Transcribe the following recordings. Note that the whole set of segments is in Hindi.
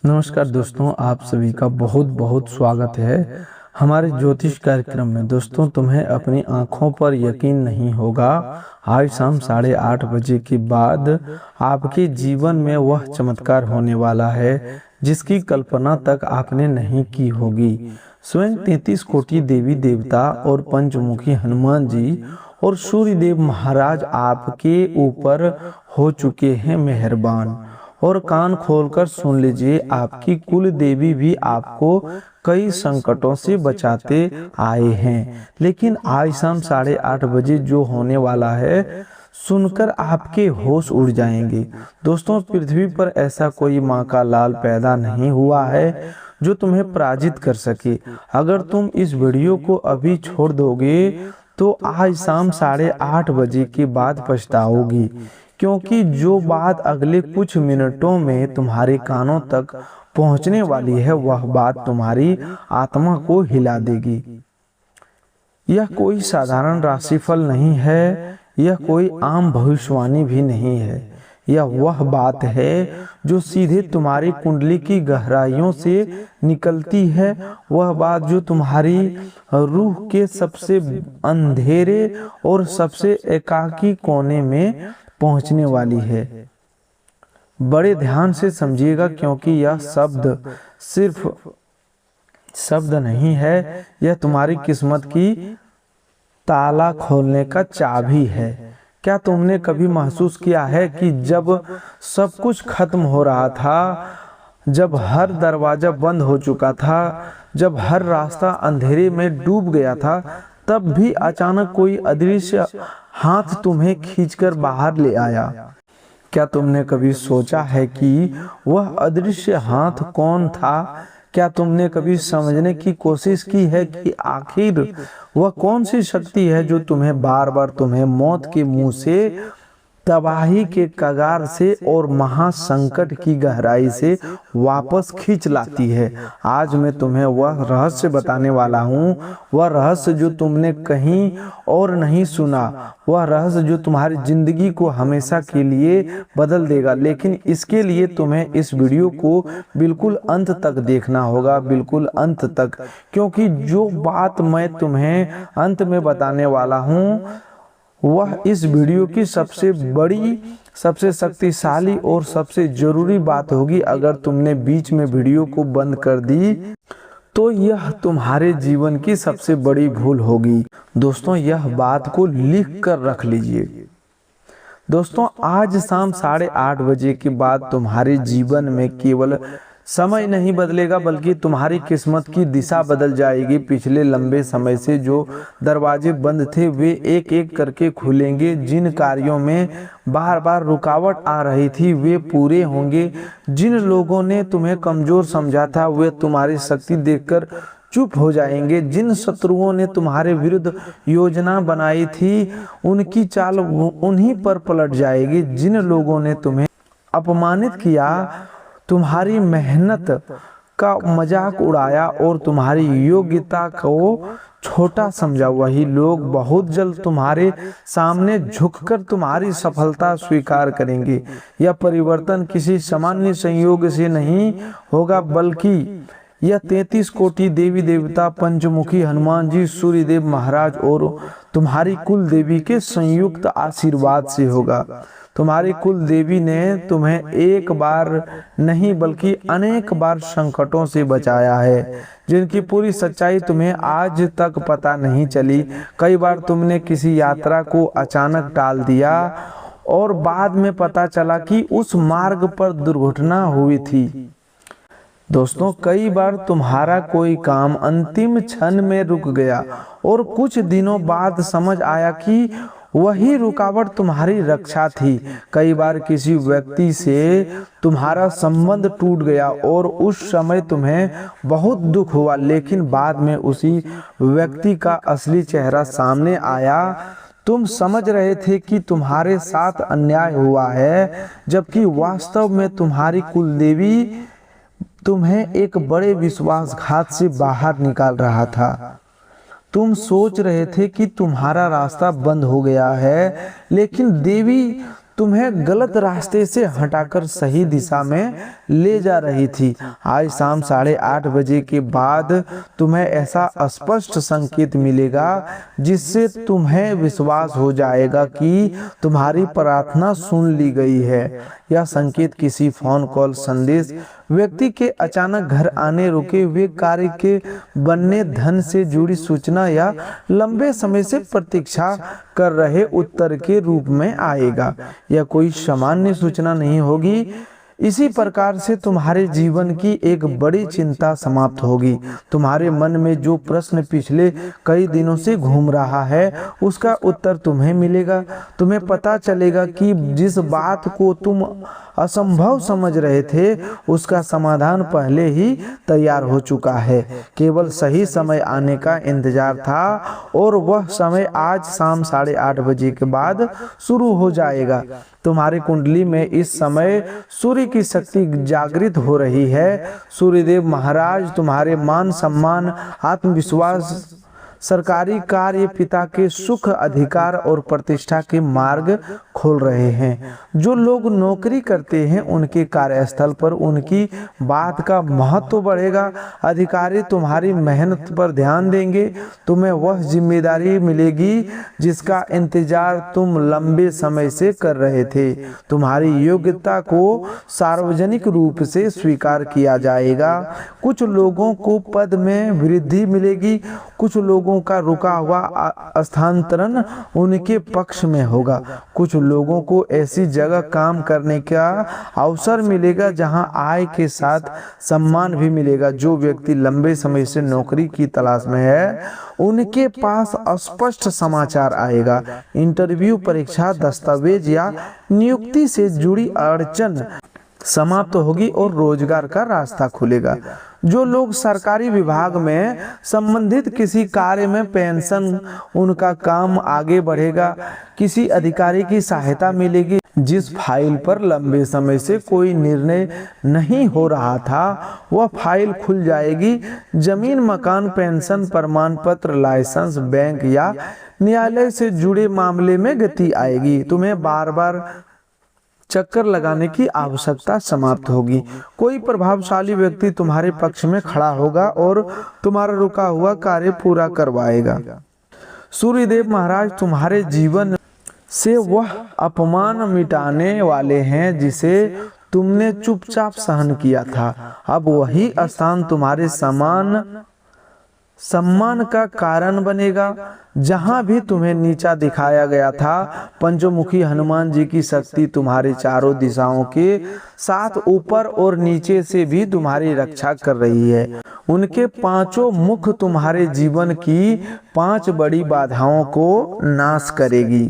नमस्कार दोस्तों, आप सभी का बहुत बहुत स्वागत है हमारे ज्योतिष कार्यक्रम में। दोस्तों, तुम्हें अपनी आंखों पर यकीन नहीं होगा, आज शाम 8:30 बजे के बाद आपके जीवन में वह चमत्कार होने वाला है जिसकी कल्पना तक आपने नहीं की होगी। स्वयं 33 कोटि देवी देवता और पंचमुखी हनुमान जी और सूर्यदेव महाराज आपके ऊपर हो चुके हैं मेहरबान। और कान खोलकर सुन लीजिए, आपकी कुल देवी भी आपको कई संकटों से बचाते आए हैं। लेकिन आज शाम 8:30 बजे जो होने वाला है, सुनकर आपके होश उड़ जाएंगे। दोस्तों, पृथ्वी पर ऐसा कोई माँ का लाल पैदा नहीं हुआ है जो तुम्हें पराजित कर सके। अगर तुम इस वीडियो को अभी छोड़ दोगे तो आज शाम 8:30 बजे के बाद पछताओगी, क्योंकि जो बात अगले कुछ मिनटों में तुम्हारे कानों तक पहुंचने वाली है, वह बात तुम्हारी आत्मा को हिला देगी। यह कोई साधारण राशिफल नहीं है, यह कोई आम भविष्यवाणी भी नहीं है। यह वह बात है जो सीधे तुम्हारी कुंडली की गहराइयों से निकलती है, वह बात जो तुम्हारी रूह के सबसे अंधेरे और सबसे एकाकी कोने में पहुंचने वाली है। बड़े ध्यान से समझिएगा, क्योंकि यह शब्द सिर्फ शब्द नहीं है, यह तुम्हारी किस्मत की ताला खोलने का चाबी है। क्या तुमने कभी महसूस किया है कि जब सब कुछ खत्म हो रहा था, जब हर दरवाजा बंद हो चुका था, जब हर रास्ता अंधेरे में डूब गया था, तब भी अचानक कोई अदृश्य हाथ तुम्हें खींचकर बाहर ले आया? क्या तुमने कभी सोचा है कि वह अदृश्य हाथ कौन था? क्या तुमने कभी समझने की कोशिश की है कि आखिर वह कौन सी शक्ति है जो तुम्हें बार बार तुम्हें मौत के मुंह से, तबाही के कगार से और महासंकट की गहराई से वापस खींच लाती है? आज मैं तुम्हें वह रहस्य बताने वाला हूँ, वह रहस्य जो तुमने कहीं और नहीं सुना, वह रहस्य जो तुम्हारी जिंदगी को हमेशा के लिए बदल देगा। लेकिन इसके लिए तुम्हें इस वीडियो को बिल्कुल अंत तक देखना होगा, बिल्कुल अंत तक, क्योंकि जो बात मैं तुम्हें अंत में बताने वाला हूँ वह इस वीडियो की सबसे बड़ी, सबसे शक्तिशाली और सबसे जरूरी बात होगी। अगर तुमने बीच में वीडियो को बंद कर दी तो यह तुम्हारे जीवन की सबसे बड़ी भूल होगी। दोस्तों, यह बात को लिख कर रख लीजिए। दोस्तों, आज शाम 8:30 के बाद तुम्हारे जीवन में केवल समय नहीं बदलेगा, बल्कि तुम्हारी किस्मत की दिशा बदल जाएगी। पिछले लंबे समय से जो दरवाजे बंद थे, वे एक एक करके खुलेंगे। जिन कार्यों में बार बार रुकावट आ रही थी, वे पूरे होंगे। जिन लोगों ने तुम्हें कमजोर समझा था, वे तुम्हारी शक्ति देखकर चुप हो जाएंगे। जिन शत्रुओं ने तुम्हारे विरुद्ध योजना बनाई थी, उनकी चाल उन्हीं पर पलट जाएगी। जिन लोगों ने तुम्हें अपमानित किया, तुम्हारी मेहनत का मजाक उड़ाया और तुम्हारी योग्यता को छोटा समझा, वही लोग बहुत जल्द तुम्हारे सामने झुककर तुम्हारी सफलता स्वीकार करेंगे। यह परिवर्तन किसी सामान्य संयोग से नहीं होगा, बल्कि यह 33 कोटि देवी देवता, पंचमुखी हनुमान जी, सूर्यदेव महाराज और तुम्हारी कुल देवी के संयुक्त आशीर्वाद से होगा। तुम्हारी कुल देवी ने तुम्हें एक बार नहीं बल्कि अनेक बार संकटों से बचाया है, जिनकी पूरी सच्चाई तुम्हें आज तक पता नहीं चली। कई बार तुमने किसी यात्रा को अचानक टाल दिया और बाद में पता चला कि उस मार्ग पर दुर्घटना हुई थी। दोस्तों, कई बार तुम्हारा कोई काम अंतिम क्षण में रुक गया और कुछ दिनों बाद समझ आया कि वही रुकावट तुम्हारी रक्षा थी। कई बार किसी व्यक्ति से तुम्हारा संबंध टूट गया और उस समय तुम्हें बहुत दुख हुआ, लेकिन बाद में उसी व्यक्ति का असली चेहरा सामने आया। तुम समझ रहे थे कि तुम्हारे साथ अन्याय हुआ है, जबकि वास्तव में तुम्हारी कुलदेवी तुम्हें एक बड़े विश्वासघात से बाहर निकाल रहा था। तुम सोच रहे थे कि तुम्हारा रास्ता बंद हो गया है, लेकिन देवी तुम्हें गलत रास्ते से हटाकर सही दिशा में ले जा रही थी। आज शाम 8:30 बजे के बाद तुम्हें ऐसा स्पष्ट संकेत मिलेगा जिससे तुम्हें विश्वास हो जाएगा कि तुम्हारी प्रार्थना सुन ली गई है। यह संकेत किसी फोन कॉल, संदेश, व्यक्ति के अचानक घर आने, रुके हुए कार्य के बनने, धन से जुड़ी सूचना या लंबे समय से प्रतीक्षा कर रहे उत्तर के रूप में आएगा। यह कोई सामान्य सूचना नहीं होगी। इसी प्रकार से तुम्हारे जीवन की एक बड़ी चिंता समाप्त होगी। तुम्हारे मन में जो प्रश्न पिछले कई दिनों से घूम रहा है उसका उत्तर तुम्हें मिलेगा। तुम्हें पता चलेगा कि जिस बात को तुम असंभव समझ रहे थे उसका समाधान पहले ही तैयार हो चुका है। केवल सही समय आने का इंतजार था और वह समय आज शाम 8:30 बजे के बाद शुरू हो जाएगा। तुम्हारी कुंडली में इस समय सूर्य की शक्ति जागृत हो रही है। सूर्यदेव महाराज तुम्हारे मान सम्मान, आत्मविश्वास, सरकारी कार्य, पिता के सुख, अधिकार और प्रतिष्ठा के मार्ग खोल रहे हैं। जो लोग नौकरी करते हैं उनके कार्यस्थल पर उनकी बात का महत्व बढ़ेगा। अधिकारी तुम्हारी मेहनत पर ध्यान देंगे। तुम्हें वह जिम्मेदारी मिलेगी जिसका इंतजार तुम लंबे समय से कर रहे थे। तुम्हारी योग्यता को सार्वजनिक रूप से स्वीकार किया जाएगा। कुछ लोगों को पद में वृद्धि मिलेगी। कुछ लोगों का रुका हुआ स्थानांतरण उनके पक्ष में होगा। कुछ लोगों को ऐसी जगह काम करने का अवसर मिलेगा जहां आय के साथ सम्मान भी मिलेगा। जो व्यक्ति लंबे समय से नौकरी की तलाश में है उनके पास स्पष्ट समाचार आएगा। इंटरव्यू, परीक्षा, दस्तावेज या नियुक्ति से जुड़ी अड़चन समाप्त होगी और रोजगार का रास्ता खुलेगा। जो लोग सरकारी विभाग में संबंधित किसी कार्य में पेंशन, उनका काम आगे बढ़ेगा। किसी अधिकारी की सहायता मिलेगी। जिस फाइल पर लंबे समय से कोई निर्णय नहीं हो रहा था वह फाइल खुल जाएगी। जमीन, मकान, पेंशन, प्रमाण पत्र, लाइसेंस, बैंक या न्यायालय से जुड़े मामले में गति आएगी। तुम्हें बार बार चक्कर लगाने की आवश्यकता समाप्त होगी। कोई प्रभावशाली व्यक्ति तुम्हारे पक्ष में खड़ा होगा और तुम्हारा रुका हुआ कार्य पूरा करवाएगा। सूर्यदेव महाराज तुम्हारे जीवन से वह अपमान मिटाने वाले हैं जिसे तुमने चुपचाप सहन किया था। अब वही स्थान तुम्हारे सम्मान का कारण बनेगा। जहां भी तुम्हें नीचा दिखाया गया था, पंचमुखी हनुमान जी की शक्ति तुम्हारे चारों दिशाओं के साथ ऊपर और नीचे से भी तुम्हारी रक्षा कर रही है। उनके पांचों मुख तुम्हारे जीवन की 5 बड़ी बाधाओं को नाश करेगी।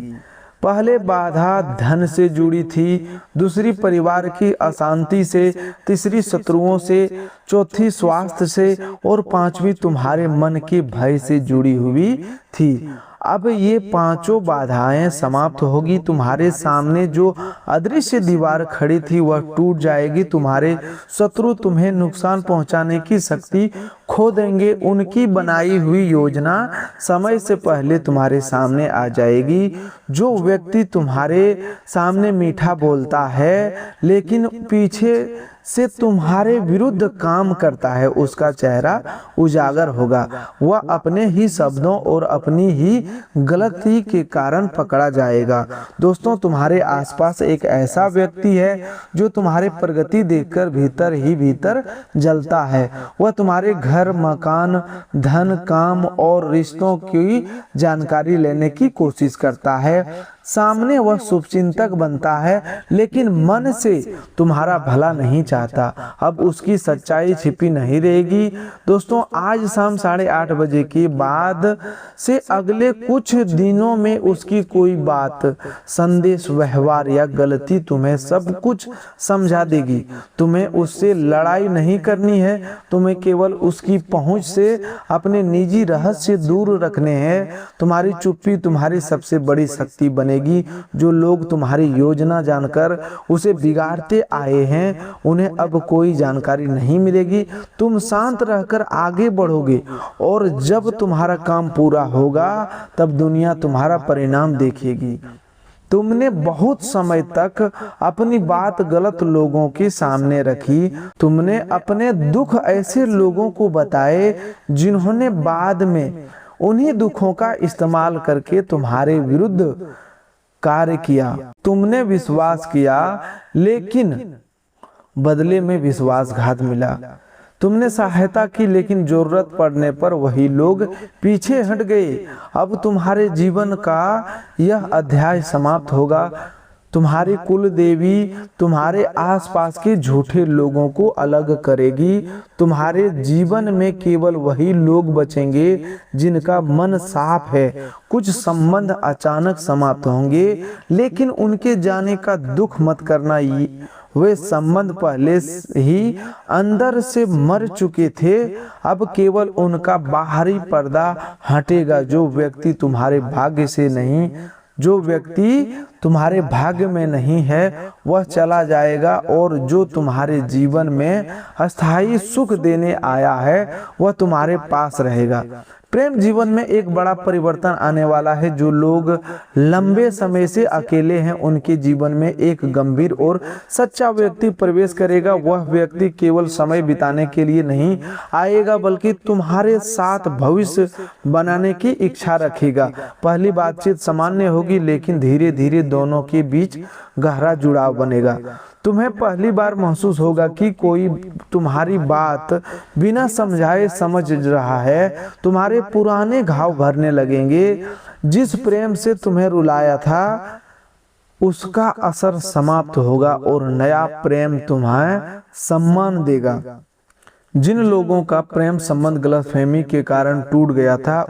पहले बाधा धन से जुड़ी थी, दूसरी परिवार की अशांति से, तीसरी शत्रुओं से, चौथी स्वास्थ्य से और 5वीं तुम्हारे मन के भय से जुड़ी हुई थी। अब ये 5 बाधाएं समाप्त होगी। तुम्हारे सामने जो अदृश्य दीवार खड़ी थी वह टूट जाएगी। तुम्हारे शत्रु तुम्हें नुकसान पहुंचाने की शक्ति खो देंगे। उनकी बनाई हुई योजना समय से पहले तुम्हारे सामने आ जाएगी। जो व्यक्ति तुम्हारे सामने मीठा बोलता है लेकिन पीछे से तुम्हारे विरुद्ध काम करता है उसका चेहरा उजागर होगा। वह अपने ही शब्दों और अपनी ही गलती के कारण पकड़ा जाएगा। दोस्तों, तुम्हारे आसपास एक ऐसा व्यक्ति है जो तुम्हारे प्रगति देखकर भीतर ही भीतर जलता है। वह तुम्हारे घर, मकान, धन, काम और रिश्तों की जानकारी लेने की कोशिश करता है। सामने वह शुभचिंतक बनता है लेकिन मन से तुम्हारा भला नहीं चाहता। अब उसकी सच्चाई छिपी नहीं रहेगी। दोस्तों, आज शाम 8:30 बजे के बाद से अगले कुछ दिनों में उसकी कोई बात, संदेश, व्यवहार या गलती तुम्हें सब कुछ समझा देगी। तुम्हें उससे लड़ाई नहीं करनी है। तुम्हें केवल उसकी पहुंच से अपने निजी रहस्य दूर रखने हैं। तुम्हारी चुप्पी तुम्हारी सबसे बड़ी शक्ति बनेगी। जो लोग तुम्हारी योजना जानकर उसे बिगाड़ते आए हैं उन्हें अब कोई जानकारी नहीं मिलेगी। तुम शांत रहकर आगे बढ़ोगे और जब तुम्हारा काम पूरा होगा तब दुनिया तुम्हारा परिणाम देखेगी। तुमने बहुत समय तक अपनी बात गलत लोगों के सामने रखी। तुमने अपने दुख ऐसे लोगों को बताए जिन्होंने बाद में उन्हीं दुखों का इस्तेमाल करके तुम्हारे विरुद्ध कार्य किया। तुमने विश्वास किया लेकिन बदले में विश्वासघात मिला। तुमने सहायता की लेकिन जरूरत पड़ने पर वही लोग पीछे हट गए। अब तुम्हारे जीवन का यह अध्याय समाप्त होगा। तुम्हारी कुल देवी तुम्हारे आसपास के झूठे लोगों को अलग करेगी। तुम्हारे जीवन में केवल वही लोग बचेंगे जिनका मन साफ है। कुछ संबंध अचानक समाप्त होंगे लेकिन उनके जाने का दुख मत करना। वे संबंध पहले ही अंदर से मर चुके थे। अब केवल उनका बाहरी पर्दा हटेगा। जो व्यक्ति तुम्हारे भाग्य में नहीं है वह चला जाएगा और जो तुम्हारे जीवन में अस्थायी सुख देने आया है वह तुम्हारे पास रहेगा। प्रेम जीवन में एक बड़ा परिवर्तन आने वाला है। जो लोग लंबे समय से अकेले हैं उनके जीवन में एक गंभीर और सच्चा व्यक्ति प्रवेश करेगा। वह व्यक्ति केवल समय बिताने के लिए नहीं आएगा बल्कि तुम्हारे साथ भविष्य बनाने की इच्छा रखेगा। पहली बातचीत सामान्य होगी लेकिन धीरे धीरे दोनों के बीच गहरा जुड़ाव बनेगा। तुम्हें पहली बार महसूस होगा कि कोई तुम्हारी बात बिना समझाए समझ रहा है। तुम्हारे पुराने घाव भरने लगेंगे। जिस प्रेम से तुम्हें रुलाया था उसका असर समाप्त होगा और नया प्रेम तुम्हें सम्मान देगा। जिन लोगों का प्रेम संबंध गलतफहमी के कारण टूट गया था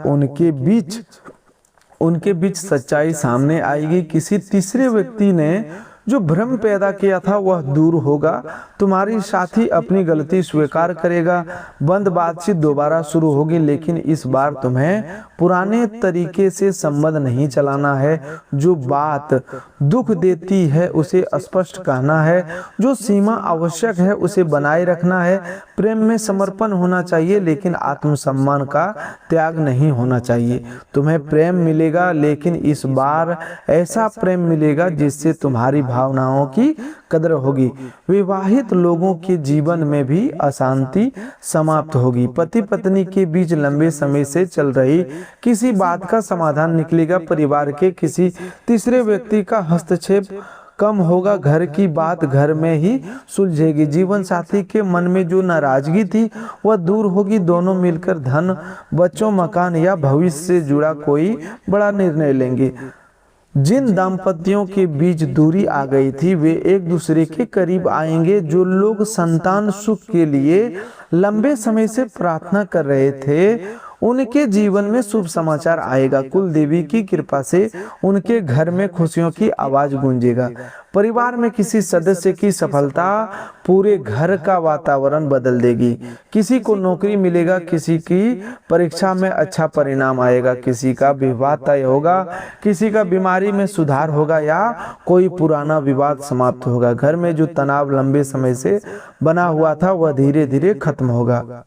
उनके बीच सच्चाई सामने आएगी। किसी तीसरे व्यक्ति ने जो भ्रम पैदा किया था वह दूर होगा। तुम्हारी साथी अपनी गलती स्वीकार करेगा। बंद बातचीत दोबारा शुरू होगी लेकिन इस बार तुम्हें पुराने तरीके से संबंध नहीं चलाना है। जो बात दुख देती है उसे स्पष्ट कहना है। जो सीमा आवश्यक है उसे बनाए रखना है। प्रेम में समर्पण होना चाहिए लेकिन आत्मसम्मान का त्याग नहीं होना चाहिए। तुम्हें प्रेम मिलेगा लेकिन इस बार ऐसा प्रेम मिलेगा जिससे तुम्हारी भावनाओं की कदर होगी। विवाहित लोगों के जीवन में भी अशांति समाप्त होगी। पति पत्नी के बीच लंबे समय से चल रही किसी बात का समाधान निकलेगा। परिवार के किसी तीसरे व्यक्ति का हस्तक्षेप कम होगा। घर की बात घर में ही सुलझेगी। जीवन साथी के मन में जो नाराजगी थी वह दूर होगी। दोनों मिलकर धन, बच्चों, मकान या भविष्य से जुड़ा कोई बड़ा निर्णय लेंगे। जिन दाम्पत्यों के बीच दूरी आ गई थी वे एक दूसरे के करीब आएंगे। जो लोग संतान सुख के लिए लंबे समय से प्रार्थना कर रहे थे उनके जीवन में शुभ समाचार आएगा। कुल देवी की कृपा से उनके घर में खुशियों की आवाज गूंजेगा। परिवार में किसी सदस्य की सफलता पूरे घर का वातावरण बदल देगी। किसी को नौकरी मिलेगा, किसी की परीक्षा में अच्छा परिणाम आएगा, किसी का विवाह तय होगा, किसी का बीमारी में सुधार होगा या कोई पुराना विवाद समाप्त होगा। घर में जो तनाव लंबे समय से बना हुआ था वह धीरे धीरे खत्म होगा।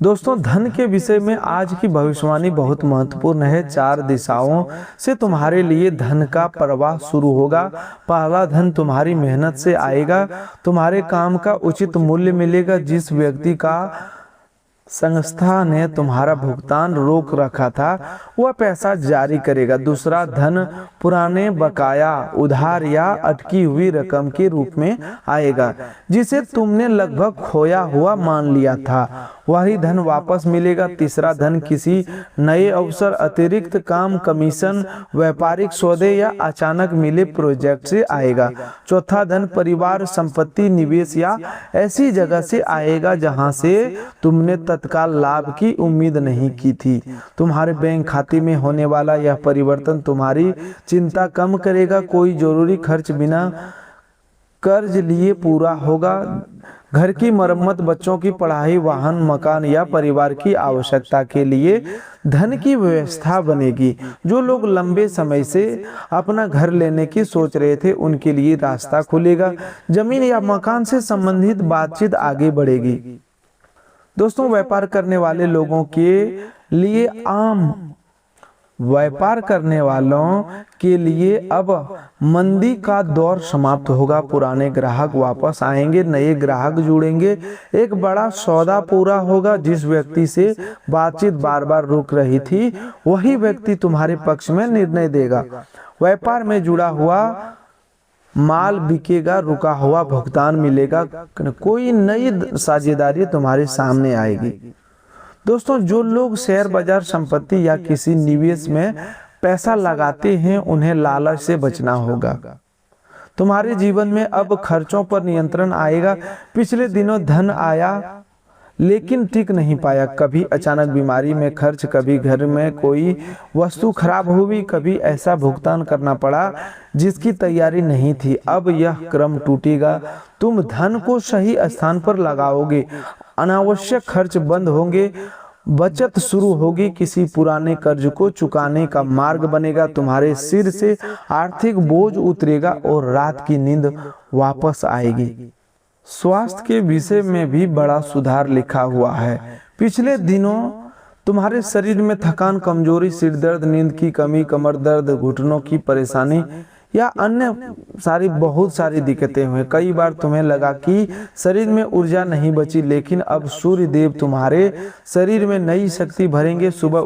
दोस्तों, धन के विषय में आज की भविष्यवाणी बहुत महत्वपूर्ण है। 4 दिशाओं से तुम्हारे लिए धन का प्रवाह शुरू होगा। पहला, धन तुम्हारी मेहनत से आएगा। तुम्हारे काम का उचित मूल्य मिलेगा। जिस व्यक्ति का संस्था ने तुम्हारा भुगतान रोक रखा था वह पैसा जारी करेगा। दूसरा, धन पुराने बकाया, उधार या अटकी हुई रकम के रूप में आएगा जिसे तुमने लगभग खोया हुआ मान लिया था, वही धन वापस मिलेगा। तीसरा, धन किसी नए अवसर, अतिरिक्त काम, कमीशन, व्यापारिक सौदे या अचानक मिले प्रोजेक्ट से आएगा। चौथा, धन परिवार, संपत्ति, निवेश या ऐसी जगह से आएगा जहां से तुमने तत्काल लाभ की उम्मीद नहीं की थी। तुम्हारे बैंक खाते में होने वाला यह परिवर्तन तुम्हारी चिंता कम करेगा। कोई जरूरी खर्च बिना कर्ज लिए पूरा होगा। घर की मरम्मत, बच्चों की पढ़ाई, वाहन, मकान या परिवार की आवश्यकता के लिए धन की व्यवस्था बनेगी। जो लोग लंबे समय से अपना घर लेने की सोच रहे थे उनके लिए रास्ता खुलेगा। जमीन या मकान से संबंधित बातचीत आगे बढ़ेगी। दोस्तों, व्यापार करने वाले लोगों के लिए आम व्यापार करने वालों के लिए अब मंदी का दौर समाप्त होगा। पुराने ग्राहक वापस आएंगे, नए ग्राहक जुड़ेंगे, एक बड़ा सौदा पूरा होगा। जिस व्यक्ति से बातचीत बार बार रुक रही थी वही व्यक्ति तुम्हारे पक्ष में निर्णय देगा। व्यापार में जुड़ा हुआ माल बिकेगा, रुका हुआ भुगतान मिलेगा, कोई नई साझेदारी तुम्हारे सामने आएगी। दोस्तों, जो लोग शेयर बाजार, संपत्ति या किसी निवेश में पैसा लगाते हैं उन्हें लालच से बचना होगा। तुम्हारे जीवन में अब खर्चों पर नियंत्रण आएगा। पिछले दिनों धन आया लेकिन टिक नहीं पाया। कभी अचानक बीमारी में खर्च, कभी घर में कोई वस्तु खराब हुई, कभी ऐसा भुगतान करना पड़ा जिसकी तैयारी नहीं थी। अब यह क्रम टूटेगा। तुम धन को सही स्थान पर लगाओगे, अनावश्यक खर्च बंद होंगे, बचत शुरू होगी, किसी पुराने कर्ज को चुकाने का मार्ग बनेगा। तुम्हारे सिर से आर्थिक बोझ उतरेगा और रात की नींद वापस आएगी। स्वास्थ्य के विषय में भी बड़ा सुधार लिखा हुआ है। पिछले दिनों तुम्हारे शरीर में थकान, कमजोरी, सिर दर्द, नींद की कमी, कमर दर्द, घुटनों की परेशानी या अन्य बहुत सारी दिक्कतें हुई। कई बार तुम्हें लगा कि शरीर में ऊर्जा नहीं बची, लेकिन अब सूर्य देव तुम्हारे शरीर में नई शक्ति भरेंगे। सुबह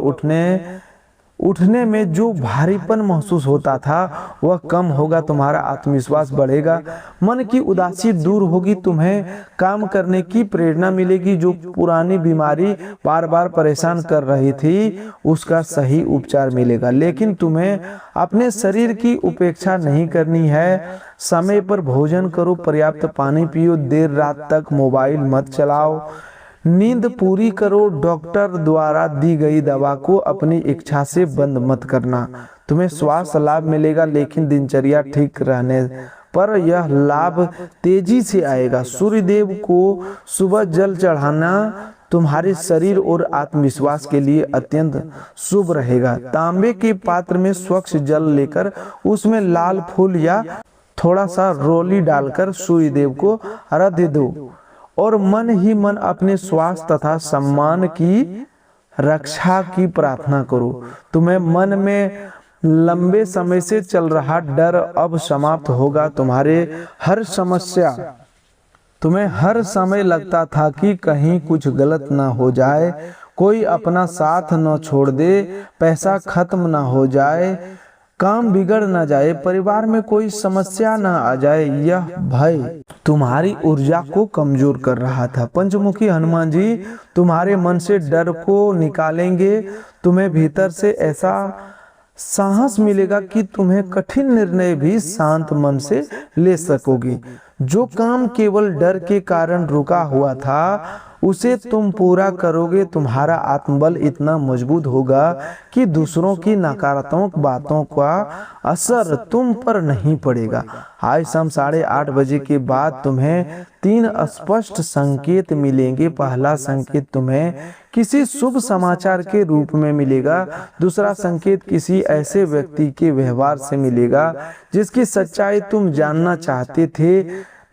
उठने में जो भारीपन महसूस होता था वह कम होगा, तुम्हारा आत्मविश्वास बढ़ेगा, मन की उदासी दूर होगी, तुम्हें काम करने की प्रेरणा मिलेगी। जो पुरानी बीमारी बार बार परेशान कर रही थी उसका सही उपचार मिलेगा। लेकिन तुम्हें अपने शरीर की उपेक्षा नहीं करनी है। समय पर भोजन करो, पर्याप्त पानी पियो, देर रात तक मोबाइल मत चलाओ, नींद पूरी करो। डॉक्टर द्वारा दी गई दवा को अपनी इच्छा से बंद मत करना। तुम्हें स्वास्थ्य लाभ मिलेगा, लेकिन दिनचर्या ठीक रहने पर यह लाभ तेजी से आएगा। सूर्यदेव को सुबह जल चढ़ाना तुम्हारे शरीर और आत्मविश्वास के लिए अत्यंत शुभ रहेगा। तांबे के पात्र में स्वच्छ जल लेकर उसमें लाल फूल या थोड़ा सा रोली डालकर सूर्यदेव को अर्घ्य दो और मन ही मन अपने स्वास्थ्य तथा सम्मान की रक्षा की प्रार्थना करो। तुम्हें मन में लंबे समय से चल रहा डर अब समाप्त होगा। तुम्हें हर समय लगता था कि कहीं कुछ गलत ना हो जाए, कोई अपना साथ न छोड़ दे, पैसा खत्म ना हो जाए, काम बिगड़ ना जाए, परिवार में कोई समस्या ना आ जाए। यह भय तुम्हारी ऊर्जा को कमजोर कर रहा था। पंचमुखी हनुमान जी तुम्हारे मन से डर को निकालेंगे। तुम्हें भीतर से ऐसा साहस मिलेगा कि तुम्हें कठिन निर्णय भी शांत मन से ले सकोगे। जो काम केवल डर के कारण रुका हुआ था उसे तुम पूरा करोगे। तुम्हारा आत्मबल इतना मजबूत होगा कि दूसरों की नकारात्मक बातों का असर तुम पर नहीं पड़ेगा। आज शाम 8:30 बजे के बाद तुम्हें 3 स्पष्ट संकेत मिलेंगे। पहला संकेत तुम्हें किसी शुभ समाचार के रूप में मिलेगा। दूसरा संकेत किसी ऐसे व्यक्ति के व्यवहार से मिलेगा जिसकी सच्चाई तुम जानना चाहते थे।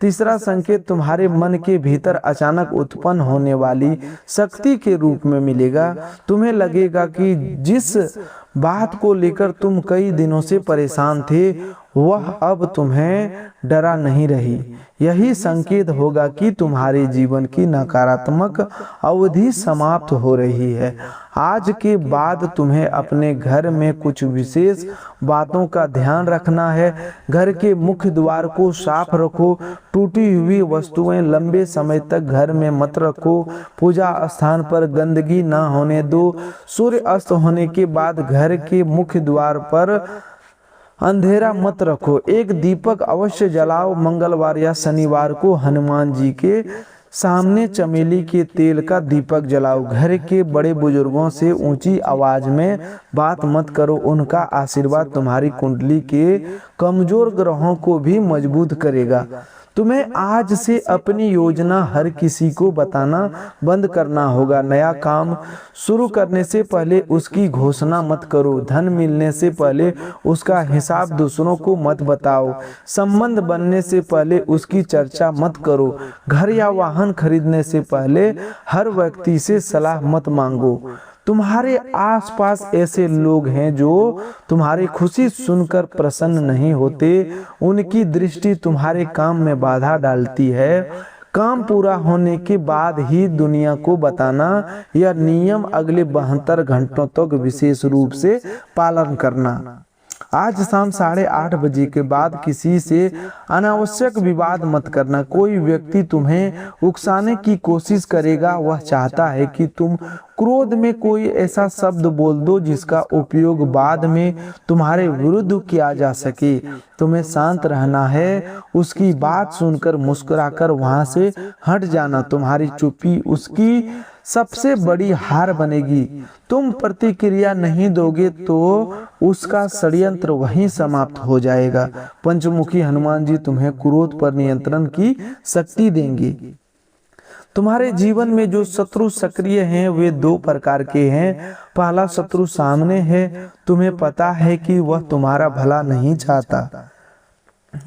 तीसरा संकेत तुम्हारे मन के भीतर अचानक उत्पन्न होने वाली शक्ति के रूप में मिलेगा। तुम्हें लगेगा कि जिस बात को लेकर तुम कई दिनों से परेशान थे वह अब तुम्हें डरा नहीं रही। यही संकेत होगा कि तुम्हारे जीवन की नकारात्मक अवधि समाप्त हो रही है। आज के बाद तुम्हें अपने घर में कुछ विशेष बातों का ध्यान रखना है। घर के मुख्य द्वार को साफ रखो। टूटी हुई वस्तुएं लंबे समय तक घर में मत रखो। पूजा स्थान पर गंदगी न होने दो। सूर्य अस्त होने के बाद घर के मुख्य द्वार पर अंधेरा मत रखो। एक दीपक अवश्य जलाओ। मंगलवार या शनिवार को हनुमान जी के सामने चमेली के तेल का दीपक जलाओ। घर के बड़े बुजुर्गों से ऊंची आवाज में बात मत करो। उनका आशीर्वाद तुम्हारी कुंडली के कमजोर ग्रहों को भी मजबूत करेगा। तुम्हें आज से अपनी योजना हर किसी को बताना बंद करना होगा। नया काम शुरू करने से पहले उसकी घोषणा मत करो। धन मिलने से पहले उसका हिसाब दूसरों को मत बताओ। संबंध बनने से पहले उसकी चर्चा मत करो। घर या वाहन खरीदने से पहले हर व्यक्ति से सलाह मत मांगो। तुम्हारे आसपास ऐसे लोग हैं जो तुम्हारी खुशी सुनकर प्रसन्न नहीं होते। उनकी दृष्टि तुम्हारे काम में बाधा डालती है। काम पूरा होने के बाद ही दुनिया को बताना, यह नियम अगले 72 घंटों तक विशेष रूप से पालन करना। आज शाम 8:30 बजे के बाद किसी से अनावश्यक विवाद मत करना। कोई व्यक्ति तुम्हें उकसाने की कोशिश करेगा, वह चाहता है कि तुम क्रोध में कोई ऐसा शब्द बोल दो जिसका उपयोग बाद में तुम्हारे विरुद्ध किया जा सके। तुम्हें शांत रहना है, उसकी बात सुनकर मुस्कुराकर वहां से हट जाना। तुम्हारी चुप्पी उसकी सबसे बड़ी हार बनेगी। तुम प्रतिक्रिया नहीं दोगे तो उसका षड्यंत्र वहीं समाप्त हो जाएगा। पंचमुखी हनुमान जी तुम्हें क्रोध पर नियंत्रण की शक्ति देंगे। तुम्हारे जीवन में जो शत्रु सक्रिय हैं वे 2 प्रकार के हैं। पहला शत्रु सामने है, तुम्हें पता है कि वह तुम्हारा भला नहीं चाहता।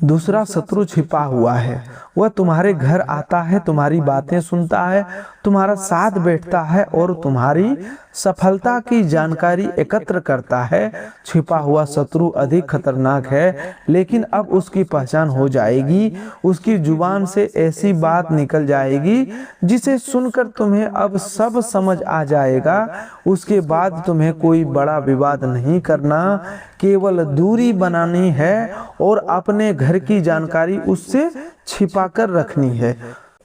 दूसरा शत्रु छिपा हुआ है, वह तुम्हारे घर आता है, तुम्हारी बातें सुनता है, तुम्हारा साथ बैठता है और तुम्हारी सफलता की जानकारी एकत्र करता है। छिपा हुआ शत्रु अधिक खतरनाक है, लेकिन अब उसकी पहचान हो जाएगी। उसकी जुबान से ऐसी बात निकल जाएगी जिसे सुनकर तुम्हें अब सब समझ आ जाएगा। उसके बाद तुम्हें कोई बड़ा विवाद नहीं करना, केवल दूरी बनानी है और अपने घर की जानकारी उससे छिपा कर रखनी है।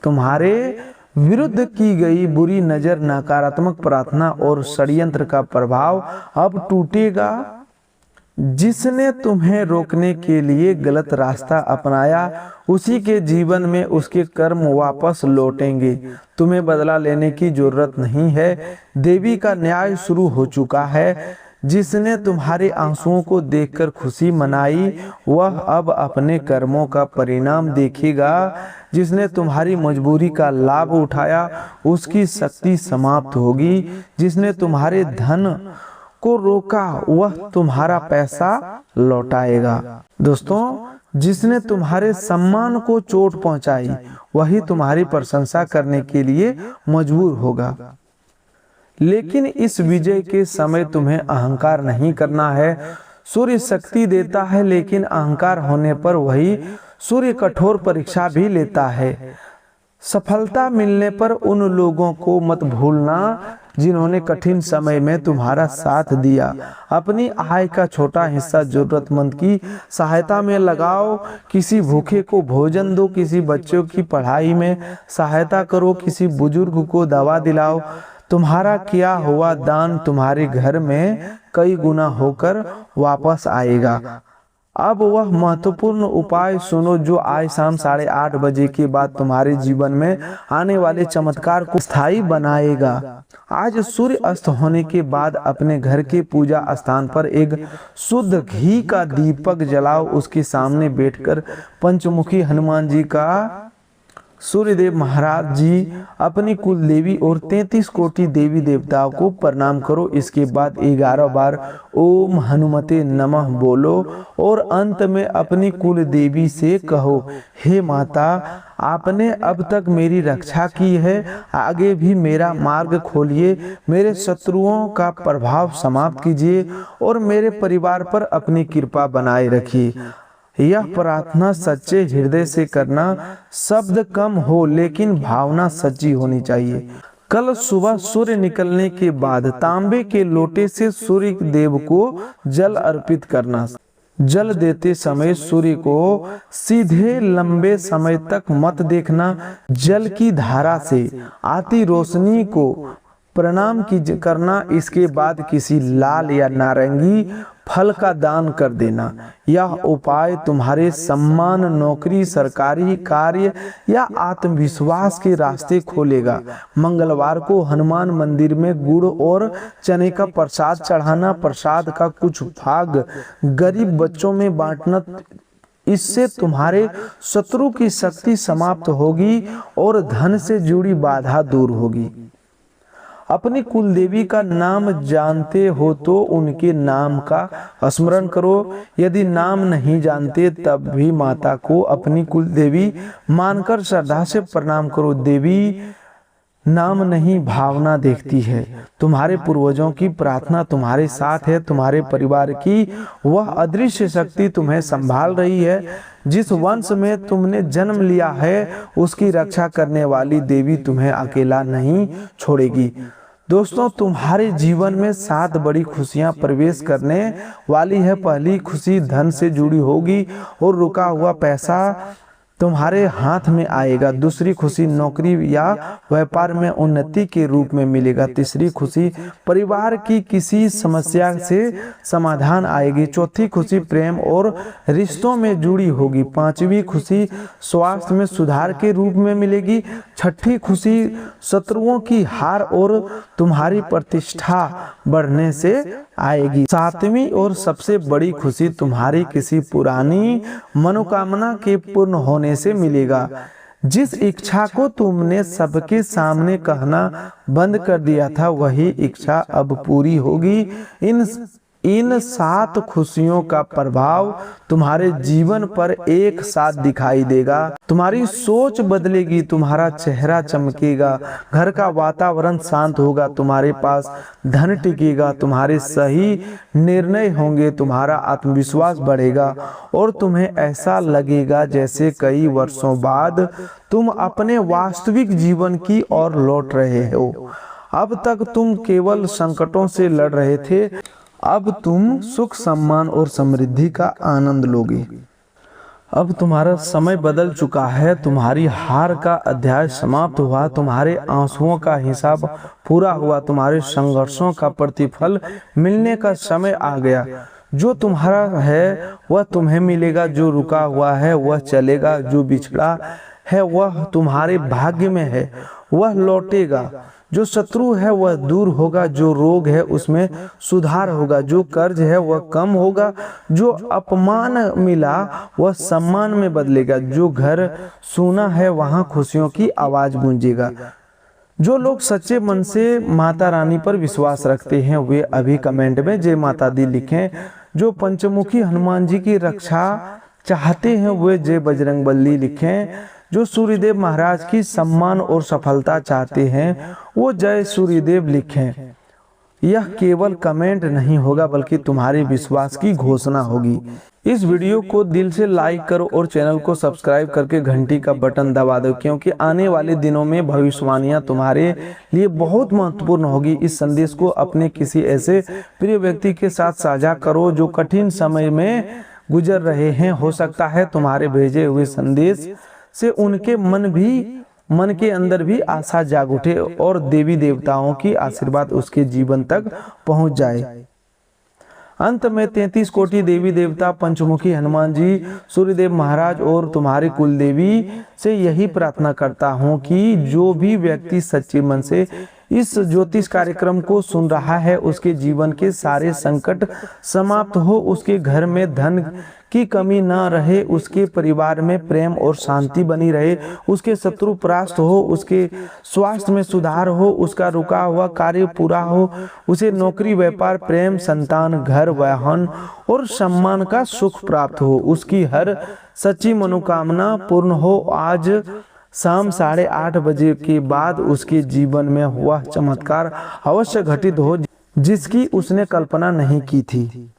तुम्हारे विरुद्ध की गई बुरी नजर, नकारात्मक प्रार्थना और षड्यंत्र का प्रभाव अब टूटेगा। जिसने तुम्हें रोकने के लिए गलत रास्ता अपनाया, उसी के जीवन में उसके कर्म वापस लौटेंगे। तुम्हें बदला लेने की जरूरत नहीं है, देवी का न्याय शुरू हो चुका है। जिसने तुम्हारे आंसुओं को देखकर खुशी मनाई, वह अब अपने कर्मों का परिणाम देखेगा। जिसने तुम्हारी मजबूरी का लाभ उठाया, उसकी शक्ति समाप्त होगी। जिसने तुम्हारे धन को रोका, वह तुम्हारा पैसा लौटाएगा। दोस्तों, जिसने तुम्हारे सम्मान को चोट पहुंचाई, वही तुम्हारी प्रशंसा करने के लिए मजबूर होगा। लेकिन इस विजय के समय तुम्हें अहंकार नहीं करना है। सूर्य शक्ति देता है, लेकिन अहंकार होने पर वही सूर्य कठोर परीक्षा भी लेता है। सफलता मिलने पर उन लोगों को मत भूलना जिन्होंने कठिन समय में तुम्हारा साथ दिया। अपनी आय का छोटा हिस्सा जरूरतमंद की सहायता में लगाओ। किसी भूखे को भोजन दो, किसी बच्चों की पढ़ाई में सहायता करो, किसी बुजुर्ग को दवा दिलाओ। तुम्हारा किया हुआ दान तुम्हारे घर में कई गुना होकर वापस आएगा। अब वह महत्वपूर्ण उपाय सुनो जो आज शाम 8:30 बजे के बाद तुम्हारे जीवन में आने वाले चमत्कार को स्थायी बनाएगा। आज सूर्य अस्त होने के बाद अपने घर के पूजा स्थान पर एक शुद्ध घी का दीपक जलाओ। उसके सामने बैठकर पंचमुखी हनुमान जी का, सूर्यदेव महाराज जी, अपनी कुल देवी और 33 कोटि देवी देवताओं को प्रणाम करो। इसके बाद 11 बार ओम हनुमते नमः बोलो और अंत में अपनी कुल देवी से कहो, हे माता, आपने अब तक मेरी रक्षा की है, आगे भी मेरा मार्ग खोलिए, मेरे शत्रुओं का प्रभाव समाप्त कीजिए और मेरे परिवार पर अपनी कृपा बनाए रखिए। यह प्रार्थना सच्चे हृदय से करना। शब्द कम हो लेकिन भावना सच्ची होनी चाहिए। कल सुबह सूर्य निकलने के बाद तांबे के लोटे से सूर्य देव को जल अर्पित करना। जल देते समय सूर्य को सीधे लंबे समय तक मत देखना। जल की धारा से आती रोशनी को प्रणाम करना। इसके बाद किसी लाल या नारंगी फल का दान कर देना। यह उपाय तुम्हारे सम्मान, नौकरी, सरकारी कार्य या आत्मविश्वास के रास्ते खोलेगा। मंगलवार को हनुमान मंदिर में गुड़ और चने का प्रसाद चढ़ाना। प्रसाद का कुछ भाग गरीब बच्चों में बांटना। इससे तुम्हारे शत्रु की शक्ति समाप्त होगी और धन से जुड़ी बाधा दूर होगी। अपनी कुल देवी का नाम जानते हो तो उनके नाम का स्मरण करो। यदि नाम नहीं जानते तब भी माता को अपनी कुल देवी मानकर श्रद्धा से प्रणाम करो। देवी नाम नहीं भावना देखती है। तुम्हारे पूर्वजों की प्रार्थना तुम्हारे साथ है। तुम्हारे परिवार की वह अदृश्य शक्ति तुम्हें संभाल रही है। जिस वंश में तुमने जन्म लिया है उसकी रक्षा करने वाली देवी तुम्हें अकेला नहीं छोड़ेगी। दोस्तों, तुम्हारे जीवन में 7 बड़ी खुशियां प्रवेश करने वाली है। पहली खुशी धन से जुड़ी होगी और रुका हुआ पैसा तुम्हारे हाथ में आएगा। दूसरी खुशी नौकरी या व्यापार में उन्नति के रूप में मिलेगा। तीसरी खुशी परिवार की किसी समस्या से समाधान आएगी। चौथी खुशी प्रेम और रिश्तों में जुड़ी होगी। पांचवी खुशी स्वास्थ्य में सुधार के रूप में मिलेगी। छठी खुशी शत्रुओं की हार और तुम्हारी प्रतिष्ठा बढ़ने से आएगी। सातवीं और सबसे बड़ी खुशी तुम्हारी किसी पुरानी मनोकामना के पूर्ण होने से मिलेगा। जिस इच्छा को तुमने सबके सामने कहना बंद कर दिया था वही इच्छा अब पूरी होगी। इन 7 खुशियों का प्रभाव तुम्हारे जीवन पर एक साथ दिखाई देगा। तुम्हारी सोच बदलेगी, तुम्हारा चेहरा चमकेगा, घर का वातावरण शांत होगा, तुम्हारे पास धन टिकेगा, तुम्हारे सही निर्णय होंगे, तुम्हारा आत्मविश्वास बढ़ेगा और तुम्हें ऐसा लगेगा जैसे कई वर्षों बाद तुम अपने वास्तविक जीवन की ओर लौट रहे हो। अब तक तुम केवल संकटों से लड़ रहे थे, अब तुम सुख, सम्मान और समृद्धि का आनंद लोगे। अब तुम्हारा समय बदल चुका है। तुम्हारी हार का अध्याय समाप्त हुआ। तुम्हारे आंसुओं का हिसाब पूरा हुआ। तुम्हारे संघर्षों का प्रतिफल मिलने का समय आ गया। जो तुम्हारा है वह तुम्हें मिलेगा। जो रुका हुआ है वह चलेगा। जो बिछड़ा है वह तुम्हारे भाग्य में है, वह लौटेगा। जो शत्रु है वह दूर होगा। जो रोग है उसमें सुधार होगा। जो कर्ज है वह कम होगा। जो अपमान मिला वह सम्मान में बदलेगा। जो घर सूना है वहां खुशियों की आवाज गूंजेगा। जो लोग सच्चे मन से माता रानी पर विश्वास रखते हैं वे अभी कमेंट में जय माता दी लिखें। जो पंचमुखी हनुमान जी की रक्षा चाहते हैं वे जय बजरंगबली लिखें। जो सूर्यदेव महाराज की सम्मान और सफलता चाहते हैं वो जय सूर्यदेव लिखें। यह केवल कमेंट नहीं होगा बल्कि तुम्हारे विश्वास की घोषणा होगी। इस वीडियो को दिल से लाइक करो और चैनल को सब्सक्राइब करके घंटी का बटन दबा दो, क्योंकि आने वाले दिनों में भविष्यवाणियां तुम्हारे लिए बहुत महत्वपूर्ण होगी। इस संदेश को अपने किसी ऐसे प्रिय व्यक्ति के साथ साझा करो जो कठिन समय में गुजर रहे हैं। हो सकता है तुम्हारे भेजे हुए संदेश से उनके मन के अंदर भी आशा जाग उठे और देवी देवताओं की आशीर्वाद उसके जीवन तक पहुंच जाए। अंत में 33 कोटि देवी देवता, पंचमुखी हनुमान जी, सूर्यदेव महाराज और तुम्हारी कुल देवी से यही प्रार्थना करता हूं कि जो भी व्यक्ति सच्चे मन से इस ज्योतिष कार्यक्रम को सुन रहा है उसके जीवन के सारे संकट समाप्त हो, उसके घर में धन की कमी ना रहे, उसके परिवार में प्रेम और शांति बनी रहे, उसके शत्रु परास्त हो, उसके स्वास्थ्य में सुधार हो, उसका रुका हुआ कार्य पूरा हो, उसे नौकरी, व्यापार, प्रेम, संतान, घर, वाहन और सम्मान का सुख प्राप्त हो, उसकी हर सच्ची मनोकामना पूर्ण हो। आज शाम 8:30 बजे के बाद उसके जीवन में हुआ चमत्कार अवश्य घटित हो जिसकी उसने कल्पना नहीं की थी।